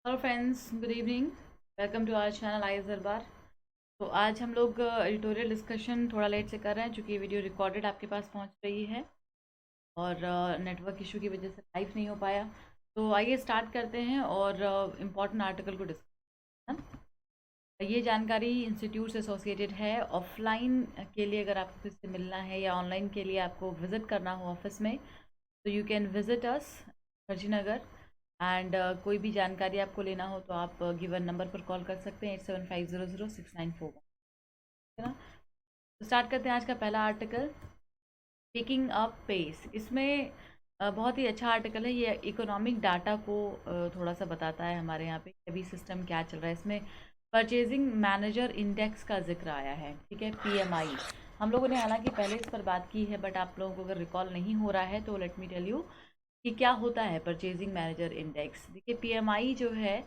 Hello friends, good evening. Welcome to our channel आई दरबार। तो आज हम लोग एडिटोरियल डिस्कशन थोड़ा लेट से कर रहे हैं, क्योंकि वीडियो रिकॉर्डेड आपके पास पहुंच रही है और नेटवर्क इशू की वजह से लाइव नहीं हो पाया। तो आइए स्टार्ट करते हैं और इम्पॉर्टेंट आर्टिकल को डिस्कस। ये जानकारी इंस्टीट्यूट से एसोसिएटेड है। ऑफलाइन के लिए अगर आपको किससे मिलना है या ऑनलाइन के लिए आपको विज़िट करना हो ऑफिस में, तो you can visit us Harji Nagar. And कोई भी जानकारी आपको लेना हो तो आप गिवन नंबर पर कॉल कर सकते हैं 87500694। है ना। तो स्टार्ट करते हैं आज का पहला आर्टिकल, पिकिंग अप पेस। इसमें बहुत ही अच्छा आर्टिकल है। ये इकोनॉमिक डाटा को थोड़ा सा बताता है हमारे यहाँ पे अभी सिस्टम क्या चल रहा है। इसमें परचेजिंग मैनेजर इंडेक्स का जिक्र आया है, ठीक है, पीएमआई। हम लोगों ने हालांकि पहले इस पर बात की है, बट आप लोगों को अगर रिकॉल नहीं हो रहा है तो लेट मी टेल यू कि क्या होता है परचेजिंग मैनेजर इंडेक्स। देखिए, पीएमआई जो है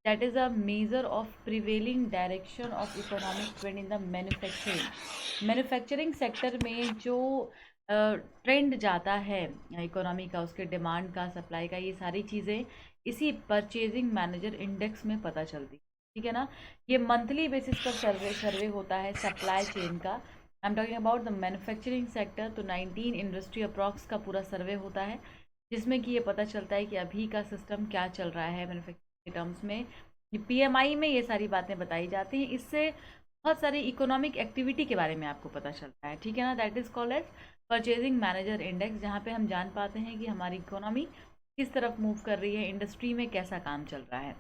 that is a measure of prevailing direction of economic trend in the manufacturing sector में जो ट्रेंड जाता है इकोनॉमी का, उसके डिमांड का, सप्लाई का, ये सारी चीज़ें इसी परचेजिंग मैनेजर इंडेक्स में पता चलती, ठीक है ना। ये मंथली बेसिस पर सर्वे होता है सप्लाई चेन का। I am talking about the manufacturing sector. तो 19 इंडस्ट्री अप्रॉक्स का पूरा सर्वे होता है, जिसमें कि ये पता चलता है कि अभी का सिस्टम क्या चल रहा है मैन्युफैक्चरिंग के टर्म्स में। पीएमआई में ये सारी बातें बताई जाती हैं। इससे बहुत सारी इकोनॉमिक एक्टिविटी के बारे में आपको पता चलता है, ठीक है ना। That is called as purchasing manager index, जहाँ पे हम जान पाते हैं कि हमारी इकोनॉमी किस तरफ मूव कर रही है, इंडस्ट्री में कैसा काम चल रहा है।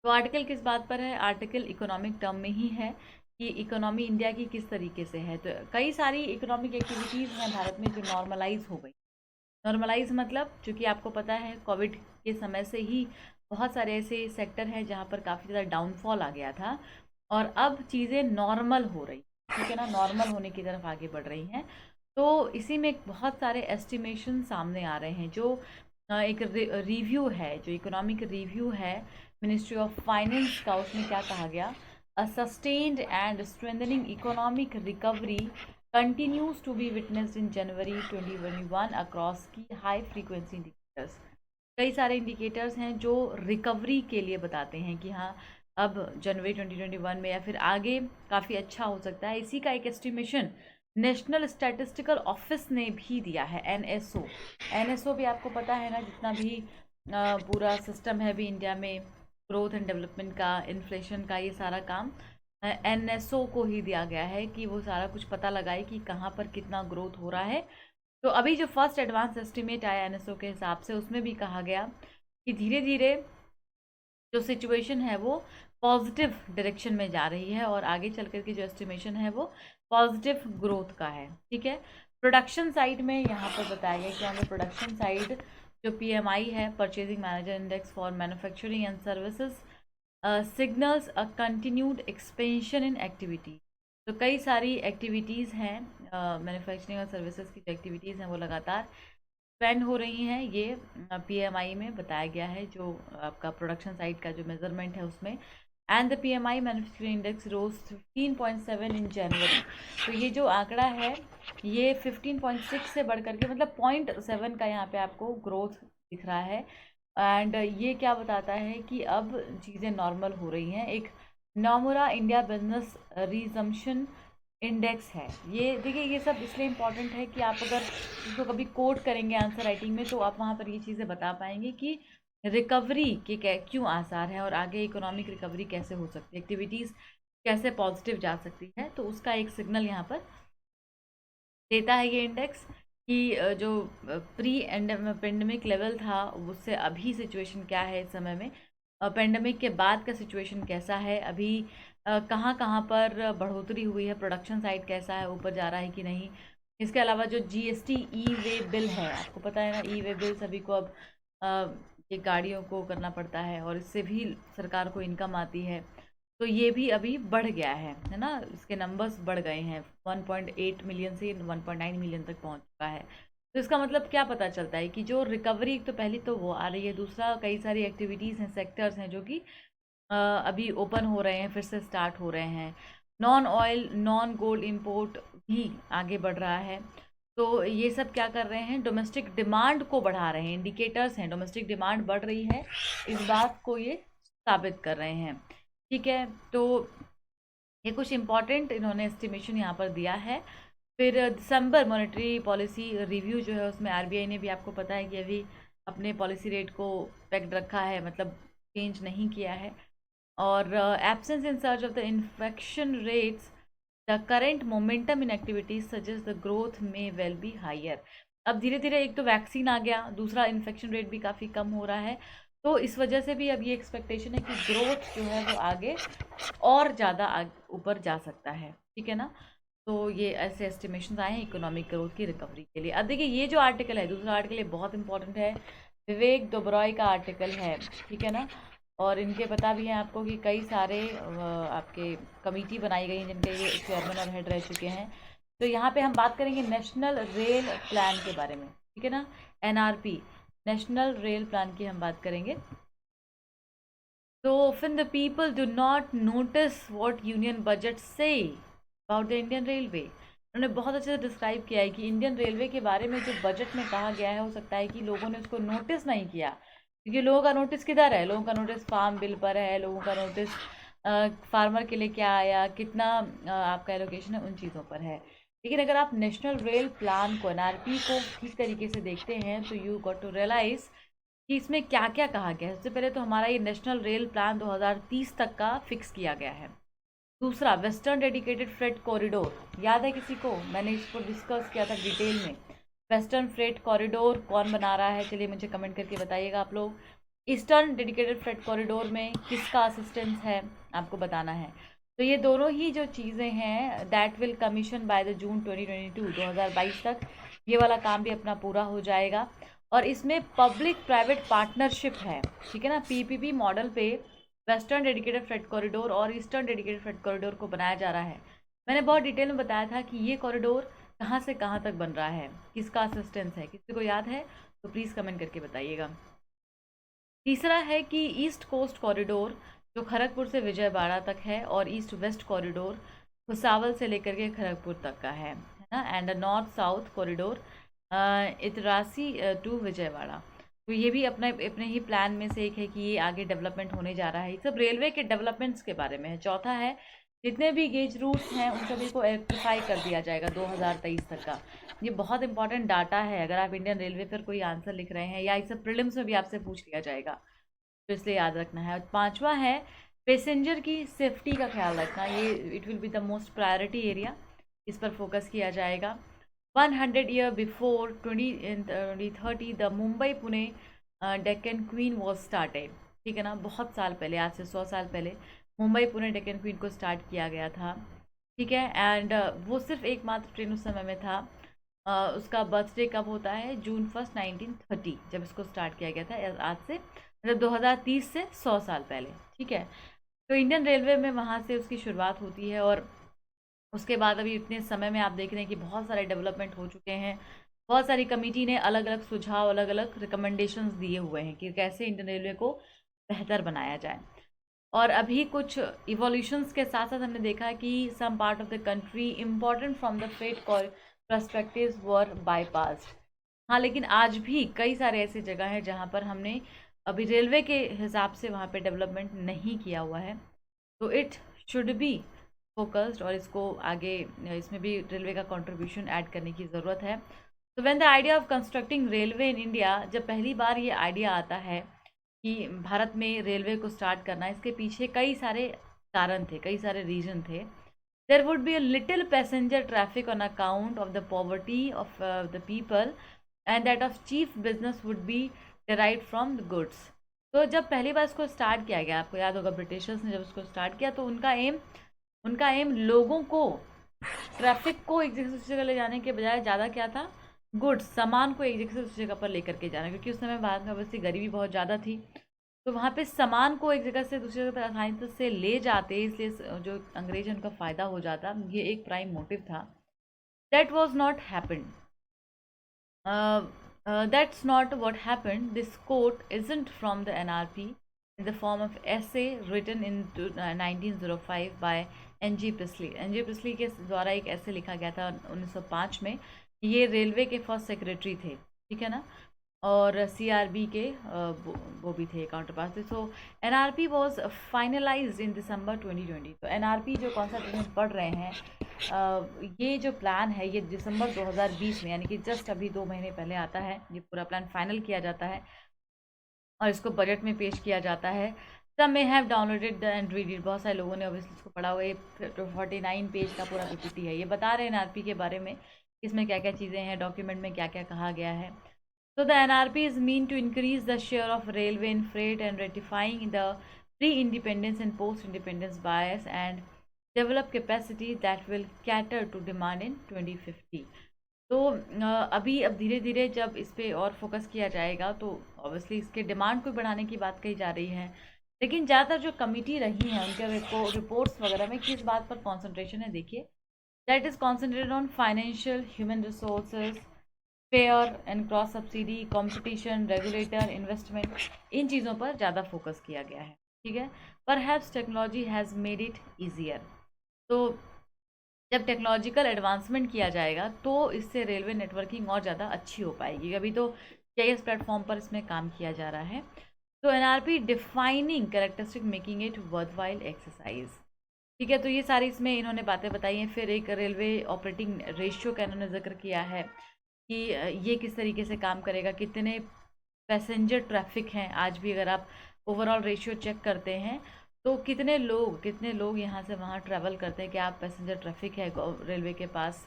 तो आर्टिकल किस बात पर है? आर्टिकल इकोनॉमिक टर्म में ही है कि इकोनॉमी इंडिया की किस तरीके से है। तो कई सारी इकोनॉमिक एक्टिविटीज़ हैं भारत में जो नॉर्मलाइज हो गई। नॉर्मलाइज मतलब, चूँकि आपको पता है कोविड के समय से ही बहुत सारे ऐसे सेक्टर हैं जहाँ पर काफ़ी ज़्यादा डाउनफॉल आ गया था, और अब चीज़ें नॉर्मल हो रही, ठीक है ना, नॉर्मल होने की तरफ आगे बढ़ रही हैं। तो इसी में बहुत सारे एस्टिमेशन सामने आ रहे हैं। जो एक रिव्यू है, जो इकोनॉमिक रिव्यू है मिनिस्ट्री ऑफ फाइनेंस का, उसमें क्या कहा गया? A sustained and strengthening economic recovery continues to be witnessed in January 2021 across key high frequency indicators। कई सारे इंडिकेटर्स हैं जो रिकवरी के लिए बताते हैं कि हाँ, अब जनवरी 2021 में या फिर आगे काफ़ी अच्छा हो सकता है। इसी का एक एस्टिमेशन नेशनल स्टैटिस्टिकल ऑफिस ने भी दिया है, एनएसओ। एनएसओ भी आपको पता है ना, जितना भी पूरा सिस्टम है अभी इंडिया में, ग्रोथ एंड डेवलपमेंट का, इन्फ्लेशन का, ये सारा काम एनएसओ को ही दिया गया है कि वो सारा कुछ पता लगाए कि कहाँ पर कितना ग्रोथ हो रहा है। तो अभी जो फर्स्ट एडवांस एस्टिमेट आया एनएसओ के हिसाब से, उसमें भी कहा गया कि धीरे धीरे जो सिचुएशन है वो पॉजिटिव डायरेक्शन में जा रही है, और आगे चल कर के जो एस्टिमेशन है वो पॉजिटिव ग्रोथ का है, ठीक है। प्रोडक्शन साइड में यहाँ पर बताया गया कि ऑन द प्रोडक्शन साइड जो पीएमआई है, purchasing manager index for manufacturing and services, signals a continued expansion in activity. तो कई सारी एक्टिविटीज़ हैं, मैन्युफैक्चरिंग और सर्विसेज की जो एक्टिविटीज़ हैं वो लगातार एक्सपेंड हो रही हैं। ये पीएमआई में बताया गया है, जो आपका प्रोडक्शन साइड का जो मेजरमेंट है उसमें। And the PMI manufacturing index rose 15.7 in January. तो ये जो आंकड़ा है ये 15.6 से बढ़ करके, मतलब 0.7 का यहाँ पे आपको ग्रोथ दिख रहा है। एंड ये क्या बताता है कि अब चीज़ें नॉर्मल हो रही हैं। एक Nomura India business resumption index है ये। देखिए, ये सब इसलिए इम्पॉर्टेंट है कि आप अगर इसको कभी कोट करेंगे आंसर राइटिंग में, तो आप वहाँ पर ये चीज़ें बता पाएंगे कि रिकवरी के क्यों आसार हैं, और आगे इकोनॉमिक रिकवरी कैसे हो सकती है, एक्टिविटीज़ कैसे पॉजिटिव जा सकती है। तो उसका एक सिग्नल यहाँ पर देता है ये इंडेक्स कि जो प्री पेंडेमिक लेवल था उससे अभी सिचुएशन क्या है इस समय में, पेंडेमिक के बाद का सिचुएशन कैसा है, अभी कहाँ कहाँ पर बढ़ोतरी हुई है, प्रोडक्शन साइड कैसा है, ऊपर जा रहा है कि नहीं। इसके अलावा जो जीएसटी ई वे बिल है, आपको पता है ना, ई वे बिल सभी को अब ये गाड़ियों को करना पड़ता है, और इससे भी सरकार को इनकम आती है। तो ये भी अभी बढ़ गया है ना, इसके नंबर्स बढ़ गए हैं, 1.8 मिलियन से 1.9 मिलियन तक पहुंच चुका है। तो इसका मतलब क्या पता चलता है कि जो रिकवरी, एक तो पहली तो वो आ रही है, दूसरा कई सारी एक्टिविटीज़ हैं, सेक्टर्स हैं जो कि अभी ओपन हो रहे हैं, फिर से स्टार्ट हो रहे हैं। Non oil non gold import भी आगे बढ़ रहा है। तो ये सब क्या कर रहे हैं, डोमेस्टिक डिमांड को बढ़ा रहे हैं, इंडिकेटर्स हैं, डोमेस्टिक डिमांड बढ़ रही है, इस बात को ये साबित कर रहे हैं। ठीक है, तो ये कुछ इंपॉर्टेंट इन्होंने एस्टिमेशन यहाँ पर दिया है। फिर दिसंबर मॉनेटरी पॉलिसी रिव्यू जो है उसमें आरबीआई ने भी, आपको पता है कि अभी अपने पॉलिसी रेट को पैक्ड रखा है, मतलब चेंज नहीं किया है। और absence in search of the infection rates, the current momentum in activities suggest the growth में वेल बी हायर। अब धीरे धीरे एक तो वैक्सीन आ गया, दूसरा इन्फेक्शन रेट भी काफ़ी कम हो रहा है, तो इस वजह से भी अब ये एक्सपेक्टेशन है कि ग्रोथ जो है वो आगे और ज़्यादा ऊपर जा सकता है। ठीक है ना, तो ये ऐसे एस्टिमेशन आए हैं इकोनॉमिक ग्रोथ की रिकवरी के लिए। अब देखिए ये जो आर्टिकल है, दूसरा आर्टिकल, ये बहुत इंपॉर्टेंट है, विवेक दोबरॉय का आर्टिकल है। ठीक है ना, और इनके पता भी है आपको कि कई सारे आपके कमेटी बनाई गई हैं जिनके ये चेयरमैन और हेड रह चुके हैं। तो यहाँ पे हम बात करेंगे नेशनल रेल प्लान के बारे में। ठीक है ना, एनआरपी, नेशनल रेल प्लान की हम बात करेंगे। तो often the people do not notice what union budgets say about the Indian Railway। उन्होंने बहुत अच्छे से डिस्क्राइब किया है कि इंडियन रेलवे के बारे में जो बजट में कहा गया है, हो सकता है कि लोगों ने उसको नोटिस नहीं किया, क्योंकि लोगों का नोटिस किधर है, लोगों का नोटिस फार्म बिल पर है, लोगों का नोटिस फार्मर के लिए क्या आया, कितना आपका एलोकेशन है, उन चीज़ों पर है। लेकिन अगर आप नेशनल रेल प्लान को, एनआरपी को ठीक तरीके से देखते हैं तो यू गॉट टू रियलाइज कि इसमें क्या क्या कहा गया है। सबसे पहले तो हमारा ये नेशनल रेल प्लान 2030 तक का फिक्स किया गया है। दूसरा, वेस्टर्न डेडिकेटेड फ्रेट कॉरिडोर, याद है किसी को, मैंने इसको डिस्कस किया था डिटेल में। वेस्टर्न फ्रेट कॉरिडोर कौन बना रहा है, चलिए मुझे कमेंट करके बताइएगा आप लोग। ईस्टर्न डेडिकेटेड फ्रेट कॉरिडोर में किसका असिस्टेंस है, आपको बताना है। तो ये दोनों ही जो चीज़ें हैं, that will commission by the June 2022, 2022 तक ये वाला काम भी अपना पूरा हो जाएगा। और इसमें पब्लिक प्राइवेट पार्टनरशिप है। ठीक है ना, पीपीपी मॉडल पे वेस्टर्न डेडिकेटेड फ्रेट कॉरिडोर और ईस्टर्न डेडिकेटेड फ्रेट कॉरिडोर को बनाया जा रहा है। मैंने बहुत डिटेल में बताया था कि ये कॉरिडोर कहाँ से कहाँ तक बन रहा है, किसका असिस्टेंस है, किसी को याद है तो प्लीज़ कमेंट करके बताइएगा। तीसरा है कि ईस्ट कोस्ट कॉरिडोर जो खड़गपुर से विजयवाड़ा तक है, और ईस्ट वेस्ट कॉरिडोर भुसावल से लेकर के खड़गपुर तक का है ना, and north south corridor Itarsi to Vijayawada. तो ये भी अपने अपने ही प्लान में से एक है कि ये आगे डेवलपमेंट होने जा रहा है। ये सब रेलवे के डेवलपमेंट्स के बारे में है। चौथा है, जितने भी गेज रूट्स हैं उन सभी को इलेक्ट्रीफाई कर दिया जाएगा 2023 तक का। ये बहुत इंपॉर्टेंट डाटा है, अगर आप इंडियन रेलवे पर कोई आंसर लिख रहे हैं या इस सब प्रीलिम्स में भी आपसे पूछ लिया जाएगा, तो इसलिए याद रखना है। पांचवा है, पैसेंजर की सेफ्टी का ख्याल रखना, ये it will be the most priority area, इस पर फोकस किया जाएगा। 100 year before 2030 the Mumbai Pune Deccan queen was started. ठीक है ना, बहुत साल पहले, आज से 100 साल पहले मुंबई पुणे डेक्कन क्वीन को स्टार्ट किया गया था। ठीक है, एंड वो सिर्फ एकमात्र ट्रेन उस समय में था। उसका बर्थडे कब होता है, जून 1 1930, जब इसको स्टार्ट किया गया था, आज से मतलब 2030 से 100 साल पहले। ठीक है, तो इंडियन रेलवे में वहाँ से उसकी शुरुआत होती है, और उसके बाद अभी इतने समय में आप देख रहे हैं कि बहुत सारे डेवलपमेंट हो चुके हैं। बहुत सारी कमेटी ने अलग अलग सुझाव, अलग अलग रिकमेंडेशंस दिए हुए हैं कि कैसे इंडियन रेलवे को बेहतर बनाया जाए। और अभी कुछ इवोल्यूशंस के साथ साथ हमने देखा कि some part of the country important from the freight perspectives were bypass. हाँ, लेकिन आज भी कई सारे ऐसी जगह हैं जहाँ पर हमने अभी रेलवे के हिसाब से वहाँ पे डेवलपमेंट नहीं किया हुआ है, तो इट शुड बी फोकस्ड, और इसको आगे इसमें भी रेलवे का कंट्रीब्यूशन ऐड करने की ज़रूरत है। तो when the idea of constructing railway in India, जब पहली बार ये आइडिया आता है कि भारत में रेलवे को स्टार्ट करना, इसके पीछे कई सारे कारण थे, कई सारे रीजन थे। There would be a little passenger traffic on account of the poverty of the people and that of chief business would be derive from the goods. तो जब पहली बार इसको स्टार्ट किया गया, आपको याद होगा ब्रिटिशर्स ने जब इसको स्टार्ट किया, तो उनका एम लोगों को, ट्रैफिक को एक जगह से दूसरी जगह ले जाने के बजाय ज़्यादा क्या था, गुड्स, सामान को एक जगह से दूसरी जगह पर लेकर के जाना, क्योंकि उस समय भारत में ऑब्वियसली गरीबी बहुत ज़्यादा थी। तो वहाँ पे सामान को एक जगह से दूसरी जगह पर आसानी से ले जाते, इसलिए जो अंग्रेज है उनका फ़ायदा हो जाता, ये एक प्राइम मोटिव था। That was not happen, that's not what happened. This quote isn't from the NRP in the form of essay written in 1905 by N.G. Priestley. N.G. Priestley के द्वारा एक ऐसे लिखा गया था 1905 में, ये रेलवे के फर्स्ट सेक्रेटरी थे, ठीक है ना, और सीआरबी के वो भी थे, काउंटर पार्ट थे। सो एनआरपी वाज फाइनलाइज्ड इन दिसंबर 2020। तो एनआरपी जो कॉन्सेप्ट हम पढ़ रहे हैं, ये जो प्लान है ये दिसंबर 2020 में, यानी कि जस्ट अभी 2 महीने पहले आता है। ये पूरा प्लान फाइनल किया जाता है और इसको बजट में पेश किया जाता है। सब में have downloaded the end read it, बहुत सारे लोगों ने ऑब्वियसली इसको पढ़ा हुआ है। 49 पेज का पूरा पीपीटी है। ये बता रहे हैं एनआरपी के बारे में, इसमें क्या क्या चीज़ें हैं, डॉक्यूमेंट में क्या क्या कहा गया है। So the NRP is mean to increase the share of railway in freight and ratifying the pre-independence and post-independence bias and develop capacity that will cater to demand in 2050। तो अब धीरे धीरे जब इस पे और फोकस किया जाएगा तो ऑब्वियसली इसके डिमांड को बढ़ाने की बात कही जा रही है। लेकिन ज़्यादातर जो कमिटी रही है उनके रिपोर्ट्स वगैरह में किस बात पर कॉन्सेंट्रेशन है, देखिए, that is concentrated on financial, human resources, fair and cross subsidy, competition, regulator, investment, इन चीज़ों पर ज़्यादा फोकस किया गया है, ठीक है। Perhaps technology has made it easier. तो जब टेक्नोलॉजिकल एडवांसमेंट किया जाएगा तो इससे रेलवे नेटवर्किंग और ज़्यादा अच्छी हो पाएगी। अभी तो जीआईएस प्लेटफॉर्म पर इसमें काम किया जा रहा है। तो NRP defining characteristic making it worthwhile exercise, ठीक है। तो ये सारी इसमें इन्होंने बातें बताई हैं। फिर एक रेलवे ऑपरेटिंग रेशियो का इन्होंने जिक्र किया है कि ये किस तरीके से काम करेगा, कितने पैसेंजर ट्रैफिक हैं। आज भी अगर आप ओवरऑल रेशियो चेक करते हैं तो कितने लोग यहाँ से वहाँ ट्रैवल करते हैं, क्या आप पैसेंजर ट्रैफिक है रेलवे के पास।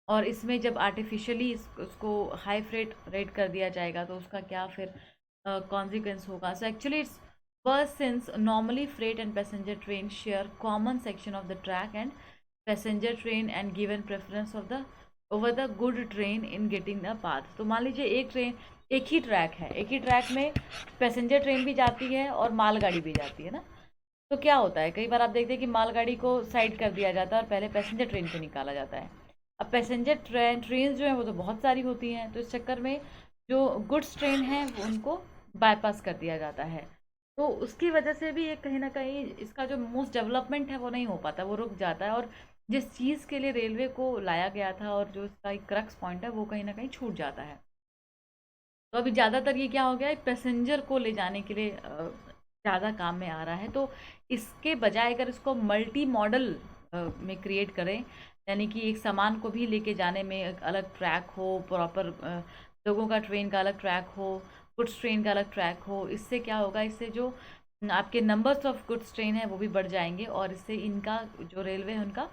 और इसमें जब आर्टिफिशियली उसको हाई फ्रेट रेट कर दिया जाएगा तो उसका क्या फिर कॉन्सिक्वेंस होगा। सो एक्चुअली इट्स बस since normally freight and passenger train share common section of the track and passenger train and given preference of the over the good train in getting the path. तो मान लीजिए एक ही track है, एक ही track में passenger train भी जाती है और मालगाड़ी भी जाती है ना। तो क्या होता है, कई बार आप देखते हैं कि मालगाड़ी को साइड कर दिया जाता है और पहले पैसेंजर ट्रेन को निकाला जाता है। अब पैसेंजर ट्रेन जो है वो तो बहुत सारी होती हैं, तो इस चक्कर में जो गुड्स ट्रेन है उनको बाईपास कर दिया जाता है। तो उसकी वजह से भी ये कहीं ना कहीं इसका जो मोस्ट डेवलपमेंट है वो नहीं हो पाता, वो रुक जाता है। और जिस चीज़ के लिए रेलवे को लाया गया था और जो इसका एक क्रक्स पॉइंट है वो कहीं ना कहीं छूट जाता है। तो अभी ज़्यादातर ये क्या हो गया है, पैसेंजर को ले जाने के लिए ज़्यादा काम में आ रहा है। तो इसके बजाय अगर इसको मल्टी मॉडल में क्रिएट करें, यानी कि एक सामान को भी लेके जाने में एक अलग ट्रैक हो, प्रॉपर लोगों का ट्रेन का अलग ट्रैक हो, गुड्स ट्रेन का अलग ट्रैक हो, इससे क्या होगा, इससे जो आपके नंबर्स ऑफ गुड्स ट्रेन है वो भी बढ़ जाएंगे और इससे इनका जो रेलवे है उनका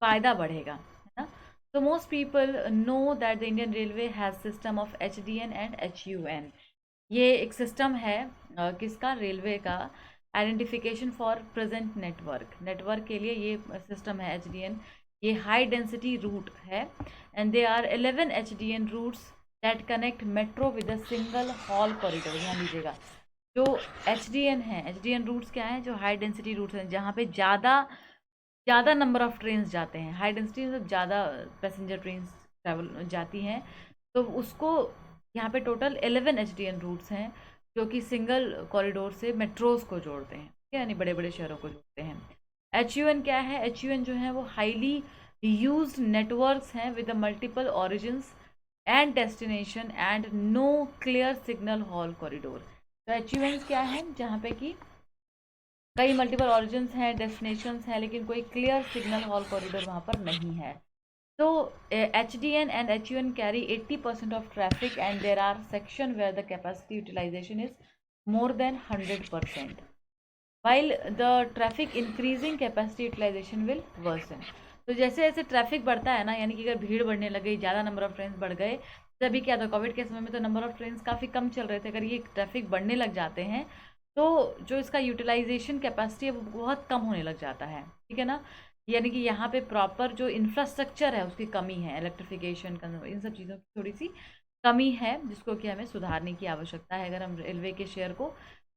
फ़ायदा बढ़ेगा, है ना। तो most people know that the Indian railway has system of HDN and HUN। ये एक सिस्टम है किसका, रेलवे का, आइडेंटिफिकेशन फॉर प्रेजेंट नेटवर्क के लिए ये सिस्टम है HDN। ये हाई डेंसिटी रूट है and they are 11 HDN routes that connect metro with a single haul corridor. ध्यान दीजिएगा, जो HDN रूट्स क्या हैं, जो हाई डेंसिटी रूट्स हैं, जहाँ पे ज़्यादा नंबर ऑफ ट्रेन्स जाते हैं। हाई डेंसिटी मतलब ज़्यादा पैसेंजर ट्रेन्स ट्रैवल जाती हैं, तो उसको यहाँ पे टोटल 11 HDN रूट्स हैं जो कि सिंगल कॉरिडोर से मेट्रोज को जोड़ते हैं, ठीक है, यानी बड़े बड़े शहरों को जोड़ते हैं। HUN क्या है, HUN जो है वो हाईली यूज्ड नेटवर्क्स हैं with multiple origins and destination and no clear single haul corridor. तो HUN क्या है, जहाँ पे कि कई मल्टीपल ऑरिजिन्स हैं, डेस्टिनेशंस हैं, लेकिन कोई क्लियर सिग्नल हॉल कॉरिडोर वहाँ पर नहीं है। So HDN and HUN carry 80% of traffic and there are section where the capacity utilization is more than 100%. While the traffic increasing capacity utilization will worsen. तो जैसे जैसे ट्रैफिक बढ़ता है ना, यानी कि अगर भीड़ बढ़ने लगी, ज़्यादा नंबर ऑफ ट्रेन बढ़ गए, तभी क्या था, कोविड के समय में तो नंबर ऑफ ट्रेन काफ़ी कम चल रहे थे। अगर ये ट्रैफिक बढ़ने लग जाते हैं तो जो इसका यूटिलाइजेशन कैपेसिटी है वो बहुत कम होने लग जाता है, ठीक है ना। यानी कि यहाँ पे प्रॉपर जो इंफ्रास्ट्रक्चर है उसकी कमी है, इलेक्ट्रिफिकेशन, इन सब चीज़ों की थोड़ी सी कमी है, जिसको कि हमें सुधारने की आवश्यकता है अगर हम रेलवे के शेयर को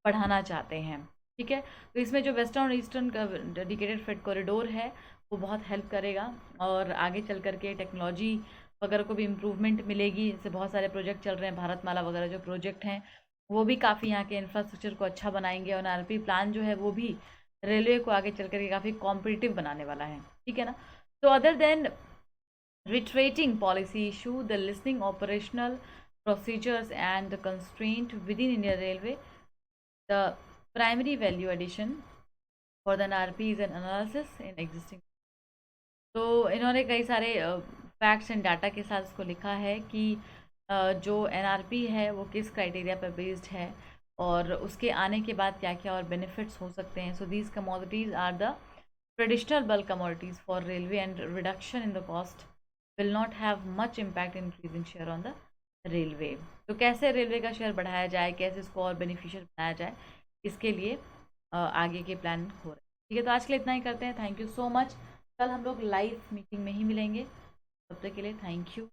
बढ़ाना चाहते हैं, ठीक है। तो इसमें जो वेस्टर्न और ईस्टर्न का डेडिकेटेड फ्रेट कॉरिडोर है वो बहुत हेल्प करेगा और आगे चल करके टेक्नोलॉजी वगैरह को भी इम्प्रूवमेंट मिलेगी। इससे बहुत सारे प्रोजेक्ट चल रहे हैं, भारतमाला वगैरह जो प्रोजेक्ट हैं वो भी काफ़ी यहाँ के इंफ्रास्ट्रक्चर को अच्छा बनाएंगे और आरपी प्लान जो है वो भी रेलवे को आगे चल करके काफ़ी कॉम्पिटिटिव बनाने वाला है, ठीक है ना। तो other than reiterating policy issue, the listening operational procedures and the constraint within Indian Railway, the primary value addition for the NRP is an analysis in existing। तो इन्होंने कई सारे फैक्ट्स एंड डाटा के साथ इसको लिखा है कि जो एनआरपी है वो किस क्राइटेरिया पर बेस्ड है और उसके आने के बाद क्या क्या और बेनिफिट्स हो सकते हैं। So these commodities are the traditional bulk commodities for railway and reduction in the cost will not have much impact increasing share on the railway. तो कैसे रेलवे का शेयर बढ़ाया जाए, कैसे इसको और बेनिफिशियल बनाया जाए, इसके लिए आगे के प्लान हो रहे हैं। ठीक है, तो आज के लिए इतना ही करते हैं। Thank you so much. कल हम लोग लाइव मीटिंग में ही मिलेंगे। तब तक के लिए थैंक यू।